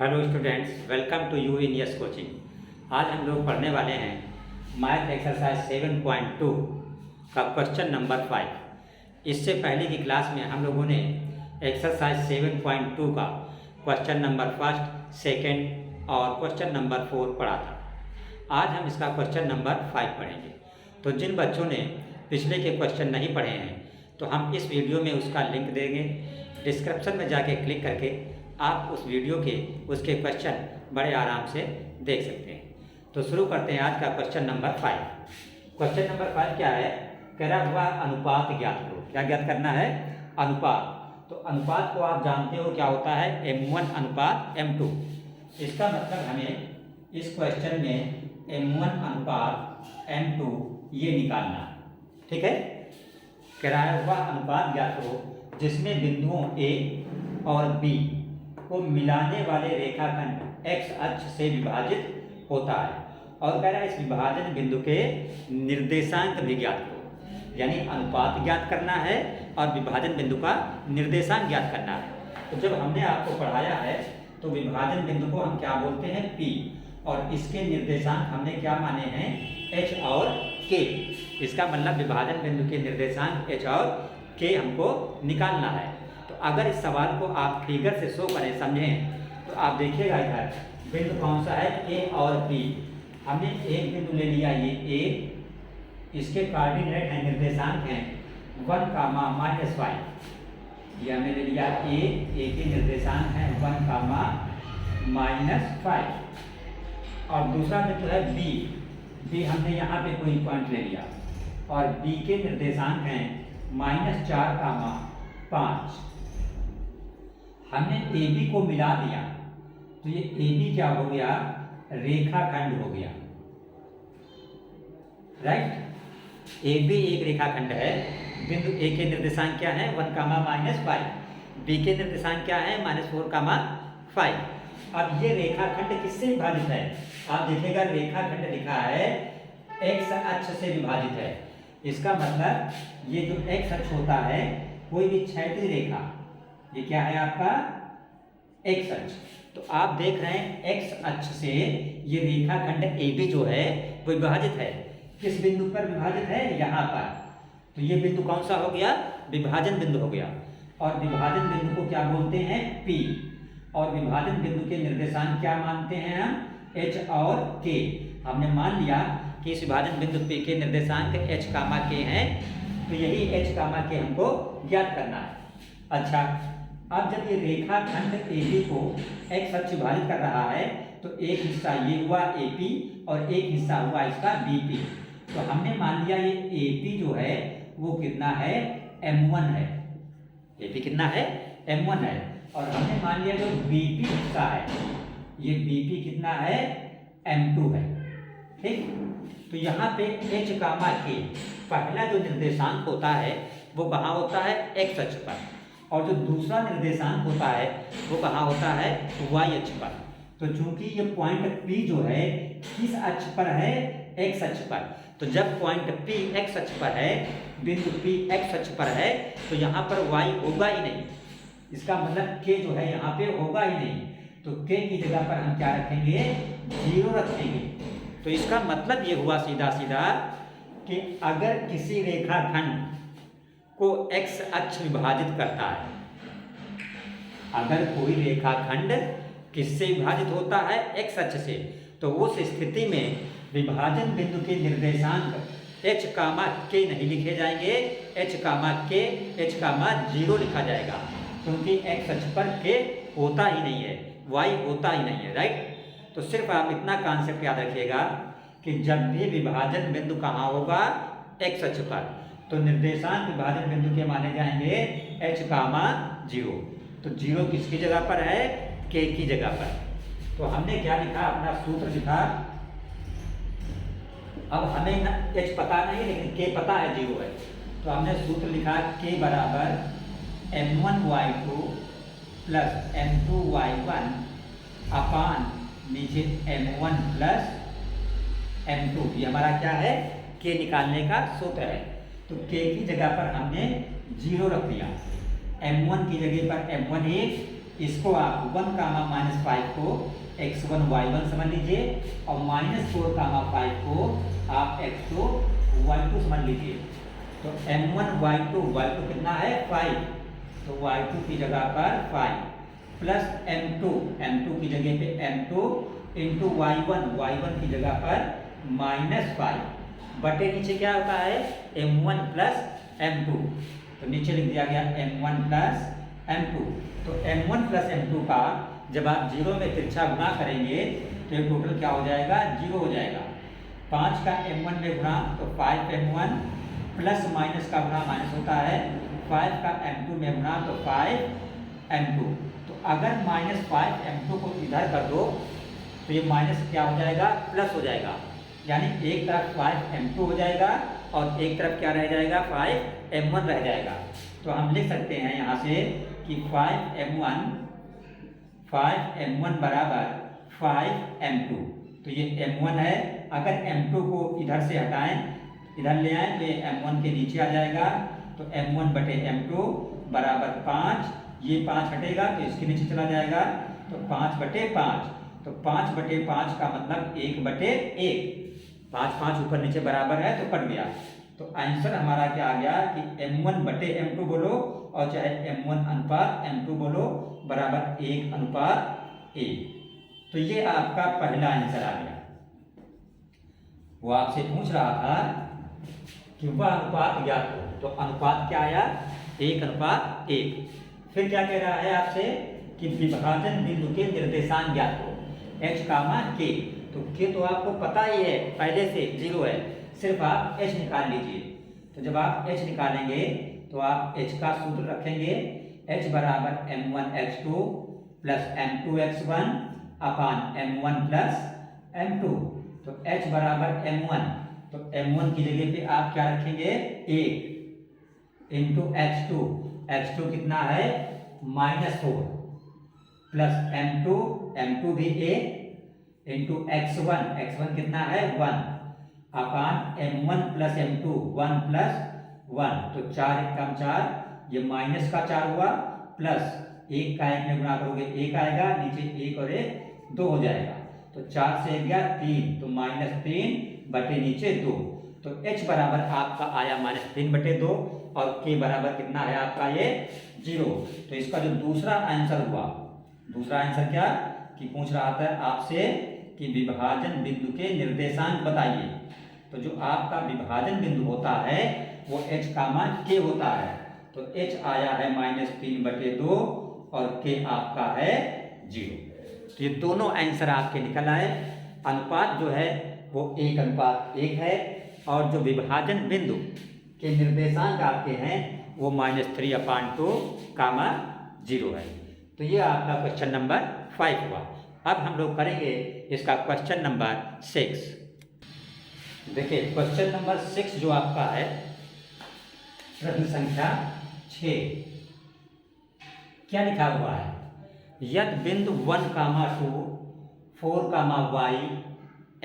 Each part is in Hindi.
Hello students, welcome to you in yes coaching. आज हम लोग पढ़ने वाले हैं मैथ एक्सरसाइज 7.2 का क्वेश्चन नंबर 5। इससे पहले की क्लास में हम लोगों ने एक्सरसाइज 7.2 का क्वेश्चन नंबर 1, 2 और क्वेश्चन नंबर 4 पढ़ा था। आज हम इसका क्वेश्चन नंबर 5 पढ़ेंगे। तो जिन बच्चों ने पिछले के क्वेश्चन नहीं पढ़े हैं तो हम इस वीडियो में उसका लिंक देंगे। डिस्क्रिप्शन में जाके क्लिक करके आप उस वीडियो के उसके क्वेश्चन बड़े आराम से देख सकते हैं। तो शुरू करते हैं आज का क्वेश्चन नंबर 5। क्वेश्चन नंबर 5 क्या है? कह रहा हुआ अनुपात ज्ञात करो। क्या ज्ञात करना है? अनुपात। तो अनुपात को आप जानते हो क्या होता है? M1 अनुपात M2। इसका मतलब हमें इस क्वेश्चन में M1 अनुपात M2 ये निकालना है। ठीक है। कह रहा हुआ अनुपात ज्ञात करो जिसमें बिंदुओं A और B को मिलाने वाले रेखाखंड x अक्ष से विभाजित होता है। और कह रहा है इस विभाजन बिंदु के निर्देशांक भी ज्ञात करो। यानी अनुपात ज्ञात करना है और विभाजन बिंदु का निर्देशांक ज्ञात करना है। तो जब हमने आपको पढ़ाया है तो विभाजन बिंदु को हम क्या बोलते हैं? P। और इसके निर्देशांक हमने क्या माने हैं? H और K। इसका मतलब विभाजन बिंदु के निर्देशांक H और K हमको निकालना है। तो अगर इस सवाल को आप फिगर से शो करें, समझें, तो आप देखिएगा इधर बिंदु कौन सा है? A और B। हमने एक बिंदु ले लिया ये A, इसके कोऑर्डिनेट हैं, निर्देशांक हैं 1, -5। ये हमने ले लिया A के निर्देशांक हैं 1, -5। और दूसरा बिंदु है B हमने यहाँ पे कोई पॉइंट ले लिया और B के निर्देशांक हैं -4, 5। हमने AB को मिला दिया तो ये AB क्या हो गया? रेखाखंड हो गया। राइट। AB एक रेखाखंड है। बिंदु A के निर्देशांक क्या है? 1, -5। B के निर्देशांक क्या है? -4, 5। अब ये रेखाखंड किससे विभाजित है? आप देखिएगा रेखाखंड लिखा है x अक्ष से विभाजित है। इसका मतलब ये जो x अक्ष होता है कोई भी क्षैतिज रेखा, ये क्या है आपका? x अक्ष। तो आप देख रहे हैं x अक्ष से ये रेखाखंड AB जो है वो विभाजित है। किस बिंदु पर विभाजित है? यहाँ पर। तो ये बिंदु कौन सा हो गया? विभाजन बिंदु हो गया। और विभाजन बिंदु को क्या बोलते हैं? P। और विभाजन बिंदु के निर्देशांक क्या मानते हैं हम? H और K। हमने मान लिया कि इस विभाजन बिंदु P के निर्देशांक H, K हैं। तो यही H, K हमको ज्ञात करना है। अच्छा, अब जब ये रेखाखंड AB को x अक्ष विभाजित कर रहा है तो एक हिस्सा ये हुआ AP और एक हिस्सा हुआ इसका BP। तो हमने मान लिया ये AP जो है वो कितना है? M1 है। AP कितना है? M1 है। और हमने मान लिया जो BP हिस्सा है ये BP कितना है? M2 है। ठीक। तो यहाँ पे H, K पहला जो निर्देशांक होता है वो कहाँ होता है? x अक्ष पर। और जो दूसरा निर्देशांक होता है वो कहाँ होता है? y अक्ष पर। तो चूंकि ये पॉइंट P जो है किस अक्ष पर है? x अक्ष पर। तो जब पॉइंट P x अक्ष पर है, बिंदु P x अक्ष पर है, तो यहाँ पर y होगा ही नहीं। इसका मतलब k जो है यहाँ पे होगा ही नहीं। तो k की जगह पर हम क्या रखेंगे? 0 रखेंगे। तो इसका मतलब ये हुआ सीधा सीधा कि अगर किसी रेखाखंड को x अक्ष विभाजित करता है, अगर कोई रेखाखंड किससे विभाजित होता है? x अक्ष से, तो उस स्थिति में विभाजन बिंदु के निर्देशांक h, K नहीं लिखे जाएंगे। h, H, 0 लिखा जाएगा क्योंकि x अक्ष पर k होता ही नहीं है, y होता ही नहीं है। राइट। तो सिर्फ आप इतना कॉन्सेप्ट याद रखिएगा कि जब भी विभाजन बिंदु कहाँ होगा? x अक्ष पर, तो निर्देशांक विभाजन बिंदु के माने जाएंगे h, 0। तो 0 किसकी जगह पर है? k की जगह पर। तो हमने क्या लिखा? अपना सूत्र लिखा। अब हमें h पता नहीं लेकिन k पता है 0 है। तो हमने सूत्र लिखा k बराबर m1y2 प्लस m2y1 अपान नीचे m1 प्लस m2। ये हमारा क्या है? k निकालने का सूत्र है। तो k की जगह पर हमने 0 रख दिया। m1 की जगह पर m1 1, इसको आप 1 कामा माइनस 5 को x1 y1 समझ लीजिए और -4 कामा 5 को आप x2 y2 समझ लीजिए। तो m1 y2 कितना है 5, तो y2 की जगह पर 5 प्लस m2 की जगह पे m2 इंटू y1 की जगह पर -5 बटे नीचे क्या होता है m1 प्लस m2, तो नीचे लिख दिया गया m1 प्लस m2। तो m1 प्लस m2 का जब आप 0 में तिरछा गुणा करेंगे तो ये टोटल क्या हो जाएगा 0 हो जाएगा। 5 का m1 में गुणा तो 5m1 प्लस माइनस का गुणा माइनस होता है, 5 का m2 में गुणा तो 5m2। तो अगर -5m2 को इधर कर दो तो ये माइनस क्या हो जाएगा प्लस हो जाएगा, यानी एक तरफ 5m2 हो जाएगा और एक तरफ क्या रह जाएगा 5m1 रह जाएगा। तो हम लिख सकते हैं यहाँ से कि 5m1 बराबर 5m2। तो ये m1 है, अगर m2 को इधर से हटाएं इधर ले आए तो ये m1 के नीचे आ जाएगा, तो m1 बटे m2 बराबर 5, ये 5 हटेगा तो इसके नीचे चला जाएगा तो 5 बटे 5, तो 5 बटे 5 का मतलब 1 बटे 1, 5 ऊपर नीचे बराबर है तो कट गया। तो आंसर हमारा क्या आ गया कि m1 बटे m2 बोलो और चाहे m1 अनुपात m2 बोलो बराबर 1 अनुपात 1। तो ये आपका पहला आंसर आ गया। वो आपसे पूछ रहा था कि वह अनुपात ज्ञात हो, तो अनुपात क्या आया 1 अनुपात 1। फिर क्या कह रहा है आपसे कि विभाजन बिंदु के निर्देशांक ज्ञात हो h कामा k। तो k तो आपको पता ही है पहले से 0 है, सिर्फ आप h निकाल लीजिए। तो जब आप h निकालेंगे तो आप h का सूत्र रखेंगे, h बराबर m1 x2 plus m2 x1 अपान m1 प्लस m2। तो h बराबर m1, तो m1 की जगह पे आप क्या रखेंगे 1 इंटू x2 कितना है -4 प्लस m2 भी 1 इंटू x1 कितना है 1 अपान m1 प्लस m2 1 प्लस 1। तो 4 1 कम 4, ये माइनस का 4 हुआ प्लस 1 का 1 में गुणा करोगे 1 आएगा, नीचे 1 और 1 2 हो जाएगा। तो 4 से 1 गया 3, तो -3 बटे नीचे 2। तो h बराबर आपका आया -3 बटे 2 और k बराबर कितना है आपका ये 0। तो इसका जो दूसरा आंसर हुआ, दूसरा आंसर क्या कि पूछ रहा था आपसे कि विभाजन बिंदु के निर्देशांक बताइए। तो जो आपका विभाजन बिंदु होता है वो h कामा k होता है। तो h आया है -3 बटे 2 और k आपका है 0। तो ये दोनों आंसर आपके निकल आए। अनुपात जो है वो 1 अनुपात 1 है और जो विभाजन बिंदु के निर्देशांक आपके हैं वो -3/2 कामा 0 है। तो ये आपका क्वेश्चन नंबर 5 हुआ। अब हम लोग करेंगे इसका क्वेश्चन नंबर 6। देखिए क्वेश्चन नंबर 6 जो आपका है प्रश्न संख्या 6, क्या लिखा हुआ है, यदि बिंदु 1, 2, 4, y,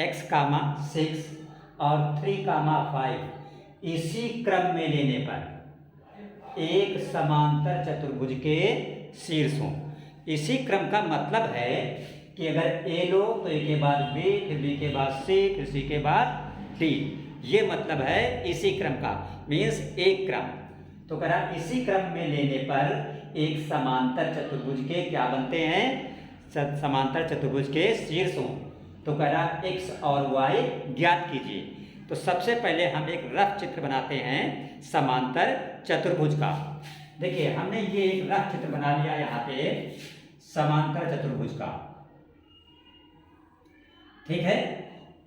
x, 6 और 3, 5 इसी क्रम में लेने पर एक समांतर चतुर्भुज के शीर्ष हों। इसी क्रम का मतलब है कि अगर a लो तो a के बाद b, फिर b के बाद c, फिर c के बाद d, ये मतलब है इसी क्रम का, मीन्स एक क्रम। तो कह रहा इसी क्रम में लेने पर एक समांतर चतुर्भुज के क्या बनते हैं, समांतर चतुर्भुज के शीर्ष हों। तो कह रहा x और y ज्ञात कीजिए। तो सबसे पहले हम एक रफ चित्र बनाते हैं समांतर चतुर्भुज का। देखिए हमने ये एक रफ चित्र बना लिया यहाँ पे समांतर चतुर्भुज का, ठीक है,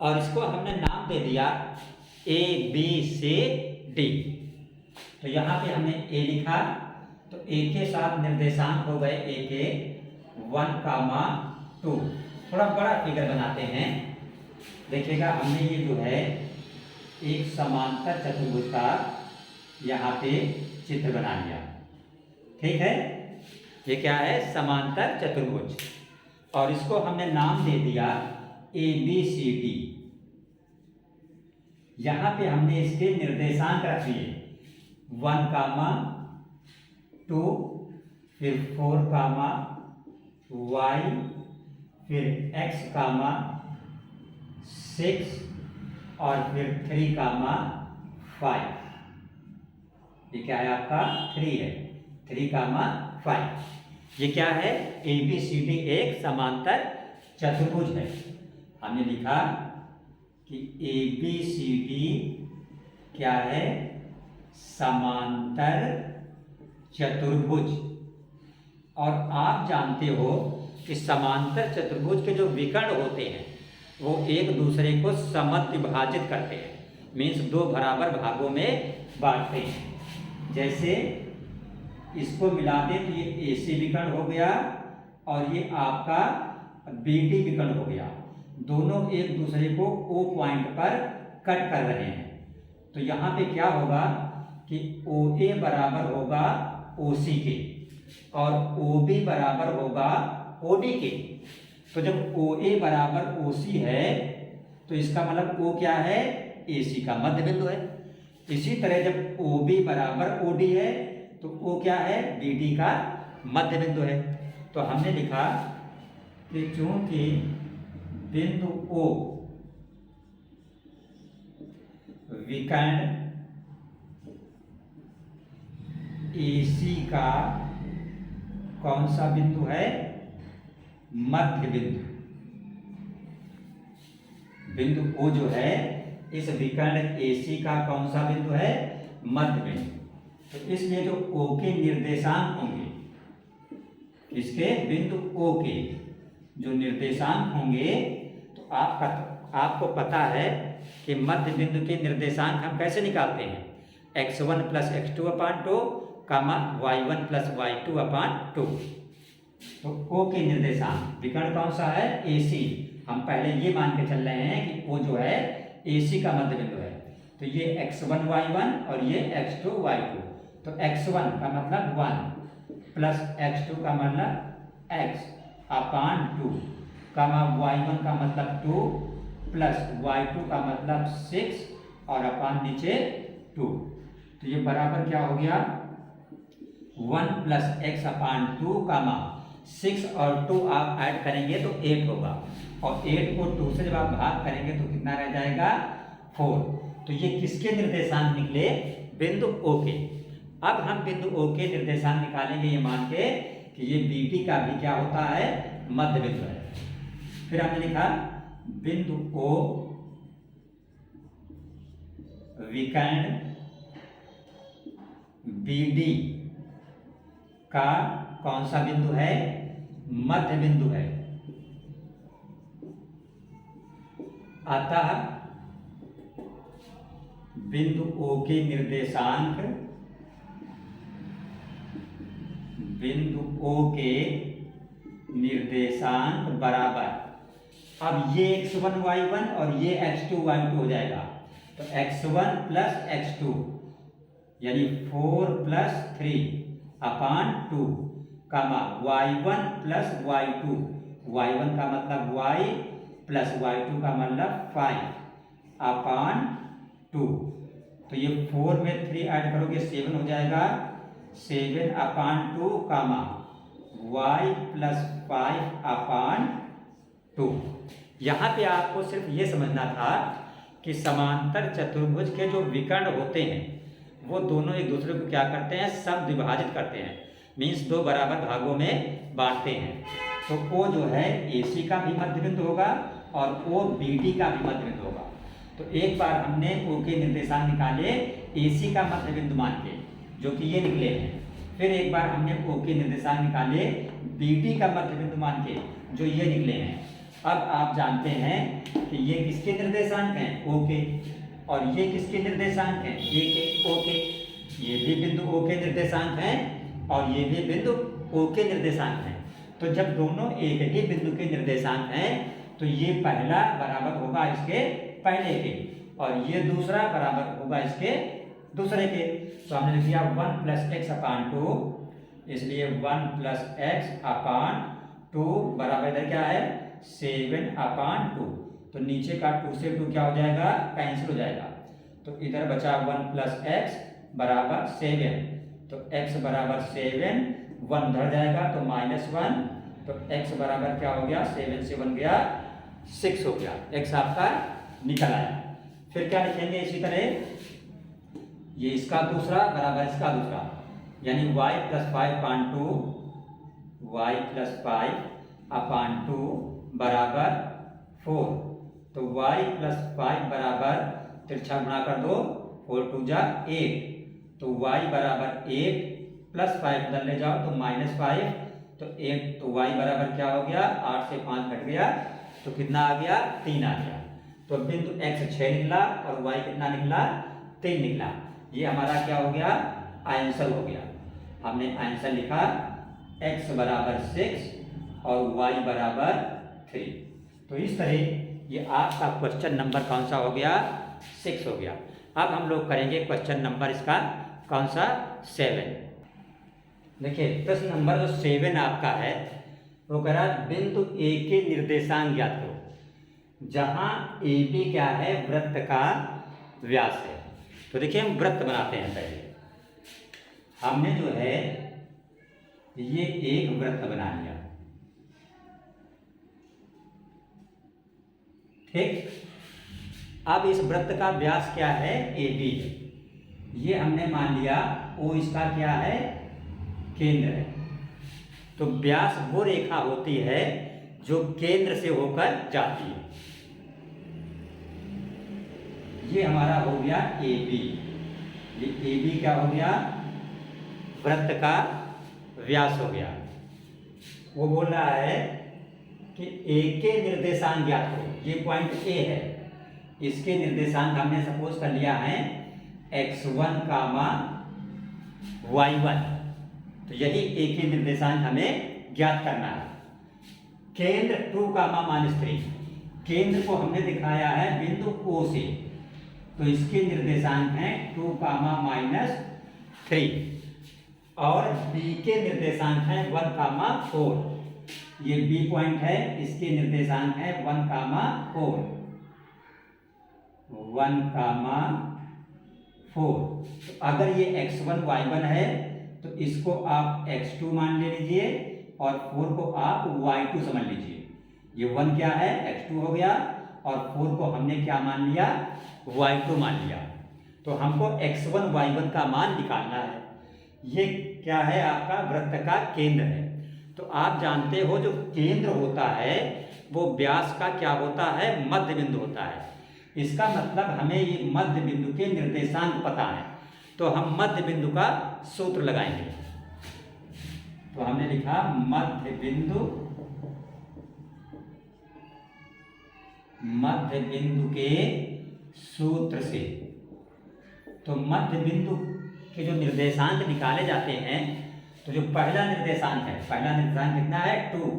और इसको हमने नाम दे दिया ए बी सी डी। तो यहाँ पे हमने ए लिखा, तो ए के साथ निर्देशांक हो गए ए के 1, 2। थोड़ा बड़ा फिगर बनाते हैं। देखिएगा हमने ये जो है एक समांतर चतुर्भुज का यहाँ पे चित्र बना लिया, ठीक है। ये क्या है समांतर चतुर्भुज, और इसको हमने नाम दे दिया ए बी सी डी। यहाँ पे हमने इसके निर्देशांक रख दिए 1, 2, फिर 4, वाई, फिर एक्स कामा 6 और फिर 3 कामा 5। ये क्या है आपका 3 है, 3 कामा 5। ये क्या है ABCD एक समांतर चतुर्भुज है। हमने लिखा कि ABCD क्या है समांतर चतुर्भुज। और आप जानते हो कि समांतर चतुर्भुज के जो विकर्ण होते हैं वो एक दूसरे को समद्विभाजित करते हैं, मीन्स दो बराबर भागों में बांटते हैं। जैसे इसको मिला दें तो ये AC विकर्ण हो गया और ये आपका BD विकर्ण हो गया। दोनों एक दूसरे को O पॉइंट पर कट कर रहे हैं। तो यहाँ पे क्या होगा कि OA बराबर होगा OC के और OB बराबर होगा OD के। तो जब OA बराबर OC है तो इसका मतलब O क्या है AC का मध्य बिंदु है। इसी तरह जब OB बराबर OD है तो O क्या है BD का मध्य बिंदु है। तो हमने लिखा कि चूंकि बिंदु O विकर्ण AC का कौन सा बिंदु है मध्य बिंदु। बिंदु O जो है इस विकर्ण AC का कौन सा बिंदु है मध्य बिंदु। तो इसलिए जो O के निर्देशांक होंगे, इसके बिंदु O के जो निर्देशांक होंगे, तो आपको पता है कि मध्य बिंदु के निर्देशांक हम कैसे निकालते हैं, x1 + x2/2 कामा y1 + y2/2। तो O के निर्देशांक विकर्ण कौन सा है AC। हम पहले ये मान के चल रहे हैं कि O जो है AC का मध्य बिंदु है। तो ये x1 y1 और ये x2 y2। तो x1 का मतलब 1 प्लस x2 का मतलब x/2 कामा y1 का मतलब 2 प्लस y2 का मतलब 6 और अपान नीचे 2। तो ये बराबर क्या हो गया 1 + x/2 कामा 6 और 2 आप ऐड करेंगे तो 8 होगा और 8 को 2 से जब आप भाग करेंगे तो कितना रह जाएगा 4। तो ये किसके निर्देशांक निकले बिंदु O के। अब हम बिंदु O के निर्देशांक निकालेंगे ये मान के कि ये BD का भी क्या होता है मध्य बिंदु है। फिर हमने लिखा बिंदु O विकर्ण BD का कौन सा बिंदु है मध्य बिंदु है। अतः बिंदु O के निर्देशांक बराबर, अब ये x1 y1 और ये x2 y2 हो जाएगा। तो x1 + x2 यानी 4 + 3/2 कामा y1 + y2, y1 का मतलब y प्लस y2 का मतलब 5/2। तो ये 4 में 3 ऐड करोगे 7 हो जाएगा, 7/2 कामा y + 5/2। यहाँ पे आपको सिर्फ ये समझना था कि समांतर चतुर्भुज के जो विकर्ण होते हैं वो दोनों एक दूसरे को क्या करते हैं समद्विभाजित करते हैं, मीन्स दो बराबर भागों में बांटते हैं। तो O जो है AC का भी मध्य बिंदु होगा और O BD का भी मध्य बिंदु होगा। तो एक बार हमने O के निर्देशांक निकाले AC का मध्य बिंदु मान के जो कि ये निकले हैं। फिर एक बार हमने O के निर्देशांक निकाले BD का मध्य बिंदु मान के जो ये निकले हैं। अब आप जानते हैं कि ये किसके निर्देशांक हैं O के, और ये किसके निर्देशांक हैं A के O के। ये भी बिंदु O के निर्देशांक हैं और ये भी बिंदु O के निर्देशांक हैं। तो जब दोनों एक ही बिंदु के निर्देशांक हैं तो ये पहला बराबर होगा इसके पहले के और ये दूसरा बराबर होगा इसके दूसरे के। तो हमने लिख दिया 1 + x/2, इसलिए 1 + x/2 बराबर इधर क्या है 7/2। तो नीचे का 2 से 2 क्या हो जाएगा कैंसिल हो जाएगा। तो इधर बचा 1 + x = 7। तो x = 7, 1 उधर जाएगा तो -1, तो x बराबर क्या हो गया, 7 से 1 गया 6 हो गया, x आपका निकल आया। फिर क्या लिखेंगे इसी तरह, ये इसका दूसरा बराबर इसका दूसरा, यानी y + 5/2 y + 5/2 बराबर 4। तो y + 5 बराबर तिरछा गुणा कर दो, 4 2 जा 8, तो y बराबर 8 + 5 इधर ले जाओ तो -5, तो 8, तो y बराबर क्या हो गया, 8 से 5 घट गया तो कितना आ गया, 3 आ गया। तो बिंदु x 6 निकला और y कितना निकला, 3 निकला। ये हमारा क्या हो गया, आंसर हो गया। हमने आंसर लिखा x बराबर 6 और y बराबर 3। तो इस तरह ये आपका क्वेश्चन नंबर कौन सा हो गया, 6 हो गया। अब हम लोग करेंगे क्वेश्चन नंबर इसका कौन सा, 7। देखिए प्रश्न नंबर जो 7 आपका है वो कह रहा बिंदु A के निर्देशांक ज्ञात करो, जहां AB क्या है, वृत्त का व्यास है। तो देखिए हम वृत्त बनाते हैं। पहले हमने जो है ये एक वृत्त बना लिया, ठीक। अब इस वृत्त का व्यास क्या है, AB है। ये हमने मान लिया O इसका क्या है, केंद्र है। तो व्यास वो रेखा होती है जो केंद्र से होकर जाती है। ये हमारा हो गया AB। ये AB क्या हो गया, वृत्त का व्यास हो गया। वो बोल रहा है कि A के निर्देशांक ज्ञात करो। ये पॉइंट A है, इसके निर्देशांक हमने सपोज कर लिया है x1, y1। तो यही A के निर्देशांक हमें ज्ञात करना है। केंद्र 2, -3, केंद्र को हमने दिखाया है बिंदु O से, तो इसके निर्देशांक हैं 2, -3। और B के निर्देशांक हैं 1, 4। ये B पॉइंट है, इसके निर्देशांक है 1, 4, 1, 4। तो अगर ये x1, y1 है तो इसको आप x2 मान ले लीजिए और 4 को आप y2 समझ लीजिए। ये 1 क्या है, x2 हो गया, और 4 को हमने क्या मान लिया, y2 मान लिया। तो हमको x1, y1 का मान निकालना है। ये क्या है, आपका वृत्त का केंद्र है। तो आप जानते हो जो केंद्र होता है वो व्यास का क्या होता है, मध्य बिंदु होता है। इसका मतलब हमें ये मध्य बिंदु के निर्देशांक पता है, तो हम मध्य बिंदु का सूत्र लगाएंगे। तो हमने लिखा मध्य बिंदु के सूत्र से। तो मध्य बिंदु के जो निर्देशांक निकाले जाते हैं, तो जो पहला निर्देशांक है, पहला निर्देशांक कितना है, 2।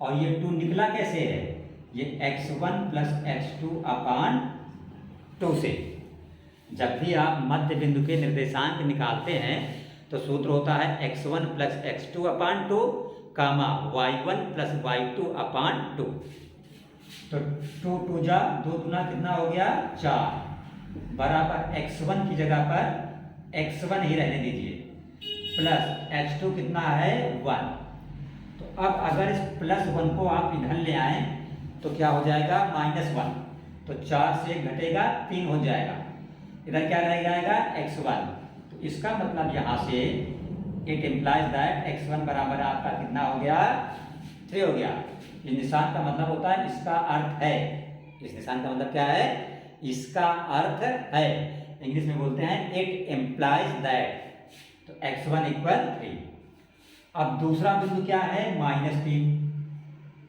और ये 2 निकला कैसे है, ये x1 + x2/2 से। जब भी आप मध्य बिंदु के निर्देशांक निकालते हैं तो सूत्र होता है x1 + x2/2, y1 + y2/2। तो 2 2 जा 2 दूना कितना हो गया, 4, बराबर x1 की जगह पर x1 ही रहने दीजिए, प्लस x2 कितना है, 1। तो अब अगर इस +1 को आप इधर ले आए तो क्या हो जाएगा, -1। तो 4 से घटेगा 3 हो जाएगा, इधर क्या रह जाएगा, x1। तो इसका मतलब यहाँ से इट इम्प्लाइज दैट x1 बराबर आपका कितना हो गया, 3 हो गया। इस निशान का मतलब होता है इसका अर्थ है। इस निशान का मतलब क्या है, इसका अर्थ है। इंग्लिश में बोलते हैं इट इम्प्लाइज दैट। तो x1 = 3। अब दूसरा बिंदु क्या है, -3।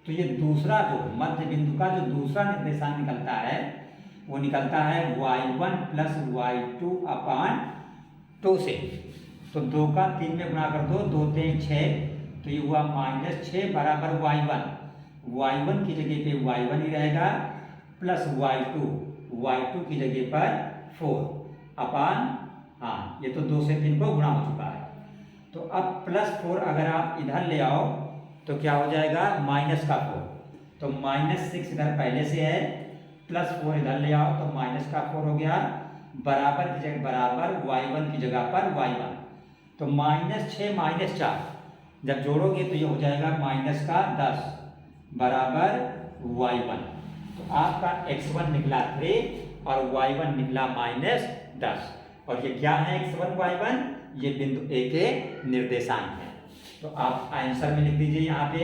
तो ये दूसरा जो मध्य बिंदु का जो दूसरा निर्देशांक निकलता है वो निकलता है y1 + y2/2 से। तो 2 का 3 में गुणा कर दो, 2 3 6, तो ये हुआ -6 बराबर y1। y1 की जगह पे y1 ही रहेगा, प्लस y2 की जगह पर 4/, हाँ ये तो 2 से 3 को गुणा हो चुका है। तो अब +4 अगर आप इधर ले आओ तो क्या हो जाएगा, -4। तो -6 इधर पहले से है, +4 इधर ले आओ तो -4 हो गया, बराबर की जगह बराबर y1 की जगह पर y1। तो -6 -4, जब जोड़ोगे तो ये हो जाएगा माइनस का 10 बराबर y1। तो आपका x1 निकला 3 और y1 निकला -10। और ये क्या है x1 y1? ये बिंदु A के निर्देशांक है। तो आप आंसर में लिख दीजिए, यहाँ पे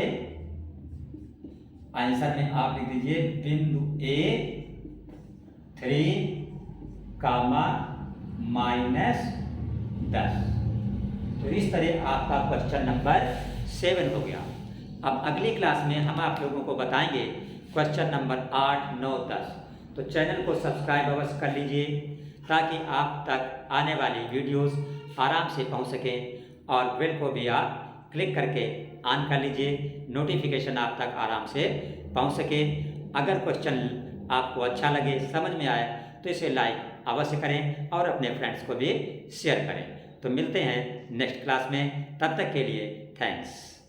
आंसर में आप लिख दीजिए बिंदु A 3, -10। तो इस तरह आपका क्वेश्चन नंबर 7 हो गया। अब अगली क्लास में हम आप लोगों को बताएंगे क्वेश्चन नंबर 8, 9, 10। तो चैनल को सब्सक्राइब अवश्य कर लीजिए ताकि आप तक आने वाली वीडियोस आराम से पहुंच सकें, और बेल को भी आप क्लिक करके ऑन कर लीजिए, नोटिफिकेशन आप तक आराम से पहुंच सके। अगर क्वेश्चन आपको अच्छा लगे, समझ में आए, तो इसे लाइक अवश्य करें और अपने फ्रेंड्स को भी शेयर करें। तो मिलते हैं नेक्स्ट क्लास में, तब तक के लिए थैंक्स।